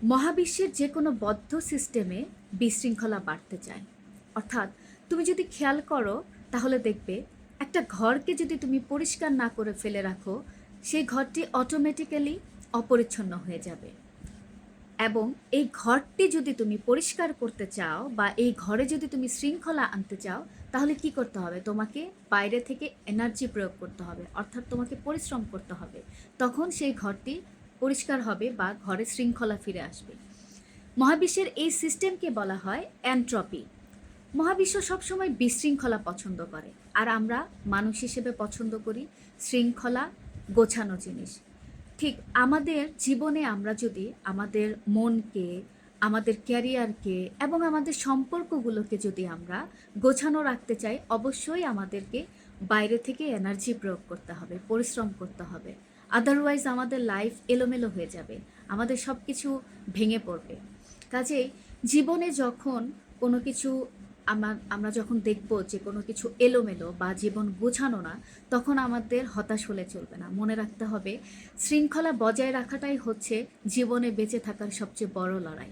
মহাবিশ্বের যে কোনো বদ্ধ সিস্টেমে বিশৃঙ্খলা বাড়তে চায়। অর্থাৎ তুমি যদি খেয়াল করো তাহলে দেখবে একটা ঘরকে যদি তুমি পরিষ্কার না করে ফেলে রাখো, সেই ঘরটি অটোমেটিক্যালি অপরিচ্ছন্ন হয়ে যাবে। এবং এই ঘরটি যদি তুমি পরিষ্কার করতে চাও বা এই ঘরে যদি তুমি শৃঙ্খলা আনতে চাও, তাহলে কি করতে হবে? তোমাকে বাইরে থেকে এনার্জি প্রয়োগ করতে হবে, অর্থাৎ তোমাকে পরিশ্রম করতে হবে। তখন সেই ঘরটি পরিষ্কার হবে বা ঘরে শৃঙ্খলা ফিরে আসবে। মহাবিশ্বের এই সিস্টেমকে বলা হয় এনট্রপি। মহাবিশ্ব সবসময় বিশৃঙ্খলা পছন্দ করে, আর আমরা মানুষ হিসেবে পছন্দ করি শৃঙ্খলা, গোছানো জিনিস। ঠিক আমাদের জীবনে আমরা যদি আমাদের মনকে, আমাদের ক্যারিয়ারকে এবং আমাদের সম্পর্কগুলোকে যদি আমরা গোছানো রাখতে চাই, অবশ্যই আমাদেরকে বাইরে থেকে এনার্জি প্রয়োগ করতে হবে, পরিশ্রম করতে হবে। আদারওয়াইজ আমাদের লাইফ এলোমেলো হয়ে যাবে, আমাদের সব কিছু ভেঙে পড়বে। কাজেই জীবনে যখন কোনো কিছু আমরা যখন দেখব যে কোনো কিছু এলোমেলো বা জীবন গোছানো না, তখন আমাদের হতাশ হলে চলবে না। মনে রাখতে হবে শৃঙ্খলা বজায় রাখাটাই হচ্ছে জীবনে বেঁচে থাকার সবচেয়ে বড় লড়াই।